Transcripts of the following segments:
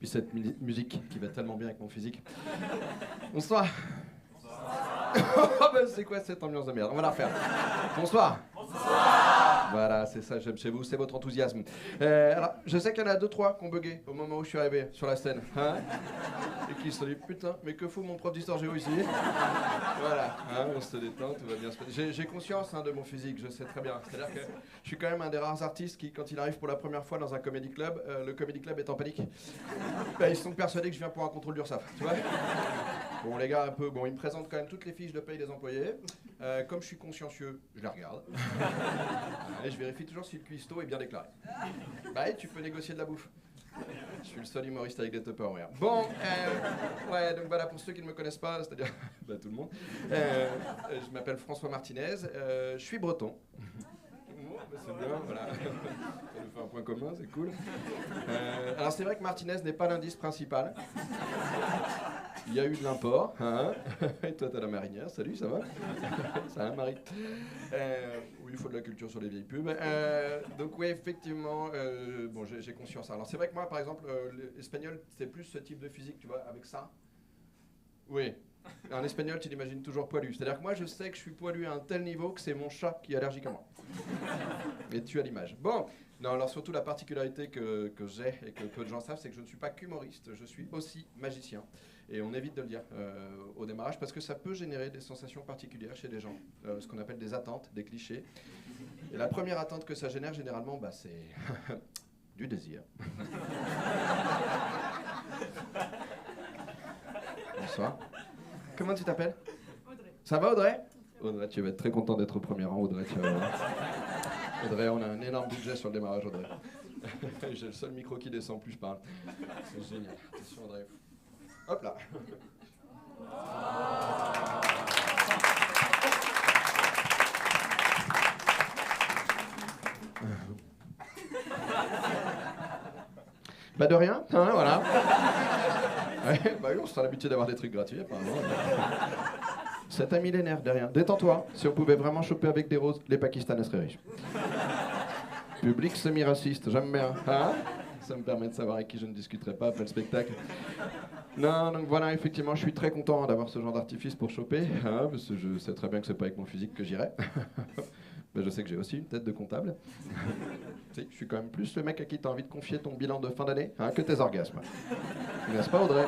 Puis cette musique qui va tellement bien avec mon physique. Bonsoir. Bonsoir. C'est quoi cette ambiance de merde? On va la refaire. Bonsoir. Bonsoir. Voilà, c'est ça, j'aime chez vous, c'est votre enthousiasme. Alors, je sais qu'il y en a 2-3 qui ont bugué au moment où je suis arrivé sur la scène. Hein, et qui se sont dit, putain, mais que fout mon prof d'histoire géo ici? Voilà, hein, on se détend, tout va bien se passer. J'ai conscience de mon physique, je sais très bien. C'est-à-dire que je suis quand même un des rares artistes qui, quand il arrive pour la première fois dans un comédie club, le comédie club est en panique. Ben, ils sont persuadés que je viens pour un contrôle d'URSSAF, tu vois. Bon, les gars, un peu, bon, ils me présentent quand même toutes les fiches de paye des employés. Comme je suis consciencieux, je les regarde. Et je vérifie toujours si le cuistot est bien déclaré. Bah, et tu peux négocier de la bouffe. Je suis le seul humoriste avec des Tupperware. Bon, ouais, donc voilà, pour ceux qui ne me connaissent pas, c'est-à-dire bah, tout le monde, je m'appelle François Martinez, je suis breton. Bon, bah, c'est bien, voilà. Ça nous fait un point commun, c'est cool. Alors c'est vrai que Martinez n'est pas l'indice principal. Il y a eu de l'import, hein. Et toi, t'as la marinière. Salut, ça va? Ça va, Marie? Oui, il faut de la culture sur les vieilles pubs. Donc oui, effectivement, bon, j'ai conscience. Alors c'est vrai que moi, par exemple, l'espagnol, c'est plus ce type de physique, tu vois, avec ça. Oui. En espagnol, tu l'imagines toujours poilu. C'est-à-dire que moi, je sais que je suis poilu à un tel niveau que c'est mon chat qui est allergique à moi. Et tu as l'image. Bon, non, alors surtout la particularité que j'ai et que peu de gens savent, c'est que je ne suis pas qu'humoriste, je suis aussi magicien. Et on évite de le dire au démarrage parce que ça peut générer des sensations particulières chez les gens, ce qu'on appelle des attentes, des clichés. Et la première attente que ça génère généralement, bah, c'est du désir. Bonsoir. Comment tu t'appelles? Audrey. Ça va, Audrey? Audrey, tu vas être très content d'être au premier rang, Audrey. Tu vas voir. Audrey, on a un énorme budget sur le démarrage, Audrey. J'ai le seul micro qui descend, plus je parle. C'est génial. Attention, Audrey. Hop là. Bah de rien, hein, voilà. Ouais, bah oui, on sera l'habitude d'avoir des trucs gratuits, apparemment. C'est un millénaire de rien. Détends-toi. Si on pouvait vraiment choper avec des roses, les Pakistanais seraient riches. Public semi-raciste, j'aime bien. Hein? Ça me permet de savoir avec qui je ne discuterai pas après le spectacle. Non, donc voilà, effectivement, je suis très content d'avoir ce genre d'artifice pour choper, hein, parce que je sais très bien que c'est pas avec mon physique que j'irai. Mais je sais que j'ai aussi une tête de comptable. Si, je suis quand même plus le mec à qui tu as envie de confier ton bilan de fin d'année, hein, que tes orgasmes. N'est-ce pas, Audrey?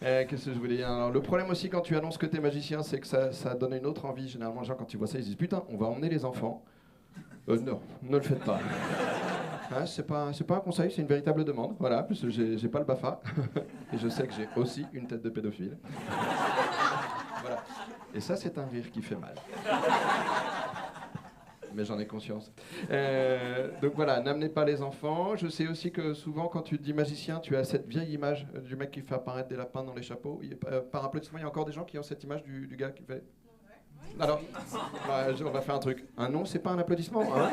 Qu'est-ce que je voulais dire? Alors, le problème aussi quand tu annonces que t'es magicien, c'est que ça donne une autre envie. Généralement, les gens, quand ils voient ça, ils se disent putain, on va emmener les enfants. Non, ne le faites pas. Hein, c'est pas un conseil, c'est une véritable demande. Voilà, parce que j'ai pas le BAFA. Et je sais que j'ai aussi une tête de pédophile. Voilà. Et ça, c'est un rire qui fait mal. Mais j'en ai conscience. Donc voilà, n'amenez pas les enfants. Je sais aussi que souvent, quand tu dis magicien, tu as cette vieille image du mec qui fait apparaître des lapins dans les chapeaux. Par applaudissement, il y a encore des gens qui ont cette image du gars qui fait... Alors, bah, on va faire un truc. Un non, c'est pas un applaudissement. Hein,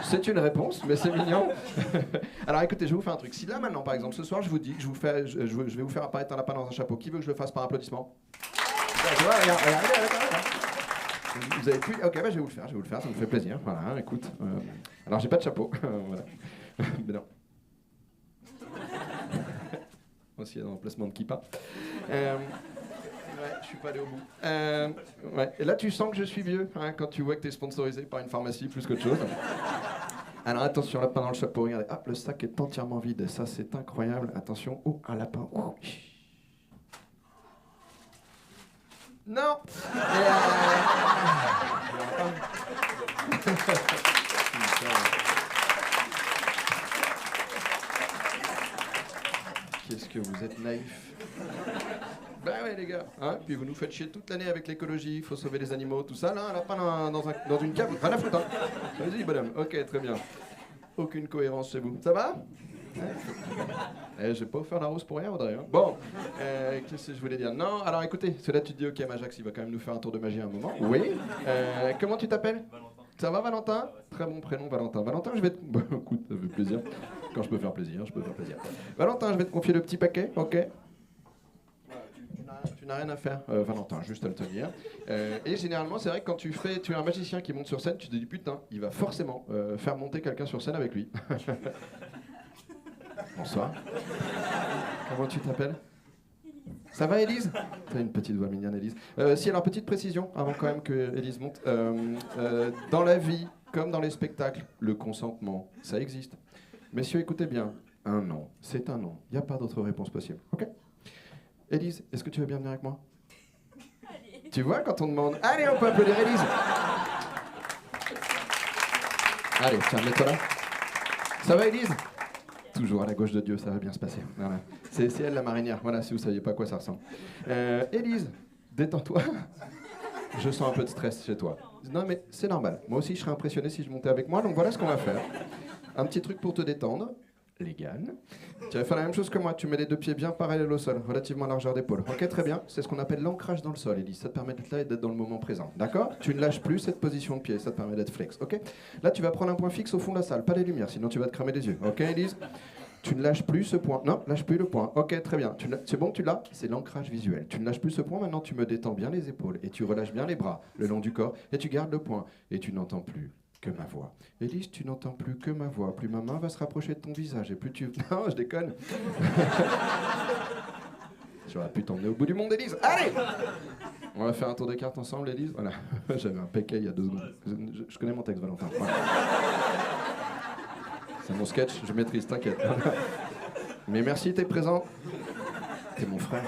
c'est une réponse, mais c'est mignon. Alors écoutez, je vais vous faire un truc. Si là, maintenant, par exemple, ce soir, je vous dis que je vais vous faire apparaître un lapin dans un chapeau, qui veut que je le fasse par applaudissement? Tu vois, regarde. Vous avez pu... Ok, bah, je vais vous le faire, ça me fait plaisir. Voilà, écoute. Alors, j'ai pas de chapeau. Voilà. Mais non. Aussi, il y a dans le placement de kippa. Ouais, je suis pas allé au bout. Ouais. Et là, tu sens que je suis vieux, hein, quand tu vois que tu es sponsorisé par une pharmacie plus qu'autre chose. Alors attention, lapin dans le chapeau, regardez. Hop, le sac est entièrement vide. Ça, c'est incroyable. Attention. Oh, un lapin. Oh. Non. Qu'est-ce que vous êtes naïfs. Ben ouais les gars, hein, puis vous nous faites chier toute l'année avec l'écologie, il faut sauver les animaux, tout ça, là, un lapin dans une cave, rien à foutre, hein. Vas-y, bonhomme, ok, très bien. Aucune cohérence chez vous, ça va? Je vais pas vous faire la rose pour rien, Audrey. Hein. Bon, qu'est-ce que je voulais dire? Non, alors écoutez, c'est là tu te dis, ok, Majax, il va quand même nous faire un tour de magie à un moment. Oui. Comment tu t'appelles? Valentin. Ça va, Valentin? Très bon prénom, Valentin. Valentin, je vais te... Bon, écoute, ça fait plaisir. Quand je peux faire plaisir, je peux faire plaisir. Valentin, je vais te confier le petit paquet, ok? Tu n'as rien à faire, Valentin, juste à le tenir. Et généralement, c'est vrai que quand tu es un magicien qui monte sur scène, tu te dis putain, il va forcément faire monter quelqu'un sur scène avec lui. Bonsoir. Comment tu t'appelles? Ça va, Élise? T'as une petite voix mignonne, Élise. Si, alors, petite précision, avant quand même que Élise monte. Dans la vie, comme dans les spectacles, le consentement, ça existe. Messieurs, écoutez bien. Un non, c'est un non. Il n'y a pas d'autre réponse possible. OK? Élise, est-ce que tu veux bien venir avec moi? Allez. Tu vois, quand on demande... Allez, on peut applaudir Élise. Allez, tiens, mets-toi là. Ça va, Élise? Toujours à la gauche de Dieu, ça va bien se passer. Voilà. C'est elle la marinière, voilà, si vous ne saviez pas à quoi ça ressemble. Élise, détends-toi. Je sens un peu de stress chez toi. Non mais c'est normal, moi aussi je serais impressionné si je montais avec moi, donc voilà ce qu'on va faire. Un petit truc pour te détendre, légal. Tu vas faire la même chose que moi, tu mets les deux pieds bien parallèles au sol, relativement à largeur d'épaule. Ok, très bien, c'est ce qu'on appelle l'ancrage dans le sol, Élise. Ça te permet d'être là et d'être dans le moment présent, d'accord? Tu ne lâches plus cette position de pied, ça te permet d'être flex, ok? Là tu vas prendre un point fixe au fond de la salle, pas les lumières, sinon tu vas te cramer les yeux, ok Élise? Tu ne lâches plus ce point. Non, lâche plus le point. Ok, très bien. C'est bon, tu l'as? C'est l'ancrage visuel. Tu ne lâches plus ce point. Maintenant, tu me détends bien les épaules et tu relâches bien les bras le long du corps et tu gardes le point. Et tu n'entends plus que ma voix. Élise, tu n'entends plus que ma voix. Plus ma main va se rapprocher de ton visage et plus tu... Non, je déconne. J'aurais pu t'emmener au bout du monde, Élise. Allez! On va faire un tour de cartes ensemble, Élise. Voilà. J'avais un paquet il y a 2 secondes. Je connais mon texte, Valentin. Voilà. C'est mon sketch, je maîtrise, t'inquiète. Mais merci, t'es présent. T'es mon frère.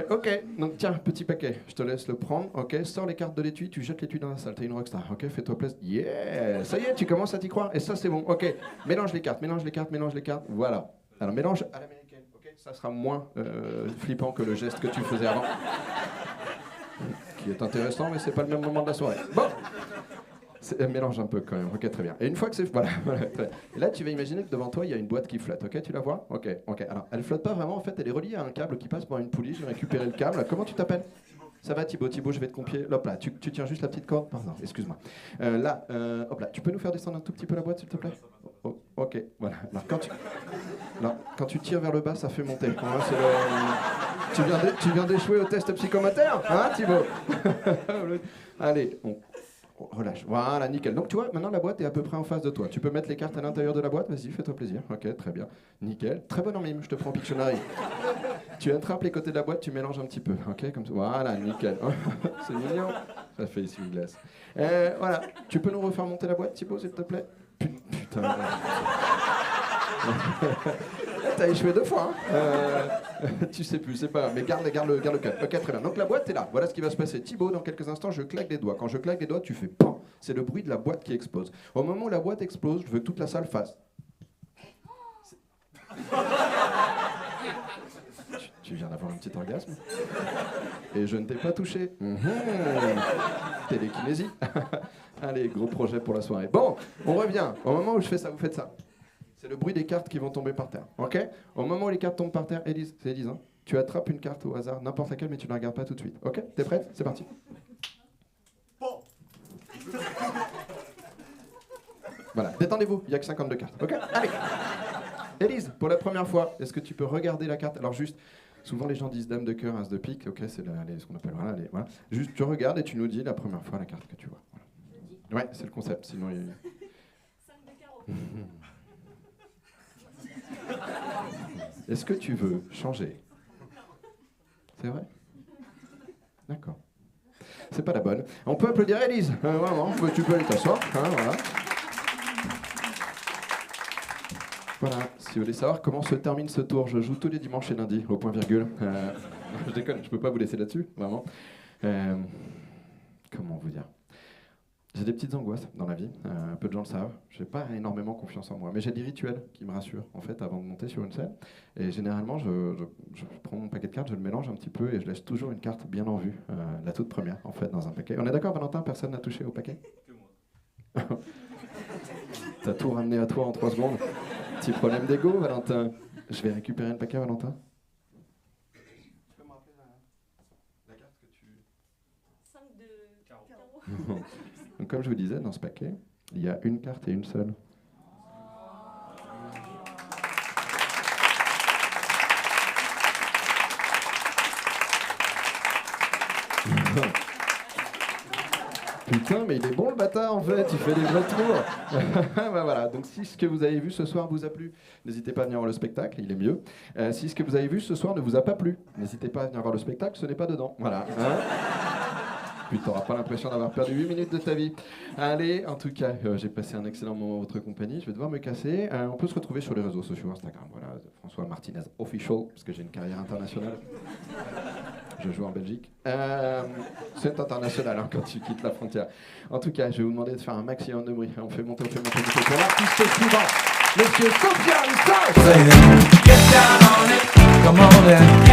Ok, donc tiens, petit paquet, je te laisse le prendre. Ok, sors les cartes de l'étui, tu jettes l'étui dans la salle, t'es une rockstar. Ok, fais-toi plaisir. Yeah, ça y est, tu commences à t'y croire. Et ça, c'est bon. Ok, mélange les cartes, mélange les cartes, mélange les cartes. Voilà. Alors mélange à l'américaine. Ok, ça sera moins flippant que le geste que tu faisais avant. Qui est intéressant, mais c'est pas le même moment de la soirée. Bon. Mélange un peu quand même, ok, très bien. Et une fois que c'est... Voilà, et là, tu vas imaginer que devant toi, il y a une boîte qui flotte, ok, tu la vois? Ok. Alors, elle flotte pas vraiment, en fait, elle est reliée à un câble qui passe par une poulie, je vais récupérer le câble. Comment tu t'appelles? Ça va, Thibaut, je vais te confier. Hop là, tu tiens juste la petite corde. Pardon, excuse-moi. Hop là, tu peux nous faire descendre un tout petit peu la boîte, s'il te plaît? Ok, voilà. Alors, quand tu tires vers le bas, ça fait monter. Tu viens d'échouer au test psychomoteur, hein, Thibaut? Allez, relâche. Voilà, nickel. Donc tu vois, maintenant la boîte est à peu près en face de toi. Tu peux mettre les cartes à l'intérieur de la boîte, vas-y, fais-toi plaisir. Ok, très bien. Nickel. Très bon en mime, je te prends Pictionary. Tu attrapes les côtés de la boîte, tu mélanges un petit peu. Ok, comme ça. Voilà, nickel. C'est mignon. Ça fait essuie-glace. Voilà. Tu peux nous refaire monter la boîte, Thibaut, s'il te plaît? Putain. T'as échoué 2 fois, hein. Tu sais plus, c'est pas grave, mais garde le cut. Ok, très bien. Donc la boîte est là. Voilà ce qui va se passer. Thibaut, dans quelques instants, je claque des doigts. Quand je claque des doigts, tu fais PAN. C'est le bruit de la boîte qui explose. Au moment où la boîte explose, je veux que toute la salle fasse. Tu viens d'avoir un petit orgasme. Et je ne t'ai pas touché. Télékinésie. Allez, gros projet pour la soirée. Bon, on revient. Au moment où je fais ça, vous faites ça. C'est le bruit des cartes qui vont tomber par terre, ok? Au moment où les cartes tombent par terre, Élise, c'est Élise, hein? Tu attrapes une carte au hasard, n'importe laquelle, mais tu ne la regardes pas tout de suite, ok? T'es prête? C'est parti. Bon. Voilà, détendez-vous, il n'y a que 52 cartes, ok? Allez. Élise, pour la première fois, est-ce que tu peux regarder la carte? Alors juste, souvent les gens disent dame de cœur, as de pique, ok? C'est ce qu'on appelle, voilà. Juste, tu regardes et tu nous dis la première fois la carte que tu vois. Voilà. Ouais, c'est le concept, sinon il... 5 de carreau. Est-ce que tu veux changer? C'est vrai? D'accord. C'est pas la bonne. On peut applaudir Élise. Vraiment, tu peux aller t'asseoir. Hein, voilà. Voilà. Si vous voulez savoir comment se termine ce tour, je joue tous les dimanches et lundis, au point virgule. Je déconne, je peux pas vous laisser là-dessus, vraiment. Comment vous dire? J'ai des petites angoisses dans la vie, peu de gens le savent. Je n'ai pas énormément confiance en moi, mais j'ai des rituels qui me rassurent en fait avant de monter sur une scène. Et généralement, je prends mon paquet de cartes, je le mélange un petit peu et je laisse toujours une carte bien en vue, la toute première en fait dans un paquet. On est d'accord, Valentin? Personne n'a touché au paquet? Que moi. T'as tout ramené à toi en 3 secondes. Petit problème d'ego, Valentin. Je vais récupérer le paquet, Valentin. Tu peux me rappeler la carte que tu... 5 de carreau. Donc, comme je vous disais, dans ce paquet, il y a une carte et une seule. putain, mais il est bon le bâtard en fait, il fait des vrais tours. Bah voilà, donc si ce que vous avez vu ce soir vous a plu, n'hésitez pas à venir voir le spectacle, il est mieux. Si ce que vous avez vu ce soir ne vous a pas plu, n'hésitez pas à venir voir le spectacle, ce n'est pas dedans. Voilà. Hein. Puis t'auras pas l'impression d'avoir perdu 8 minutes de ta vie. Allez, en tout cas, j'ai passé un excellent moment en votre compagnie, je vais devoir me casser. On peut se retrouver sur les réseaux sociaux, Instagram, voilà, François Martinez Official, parce que j'ai une carrière internationale. Je joue en Belgique. C'est international hein, quand tu quittes la frontière. En tout cas, je vais vous demander de faire un maximum de bruit. On fait monter pour l'artiste suivant, Monsieur Sofiane Sass. Get down on it, come on in.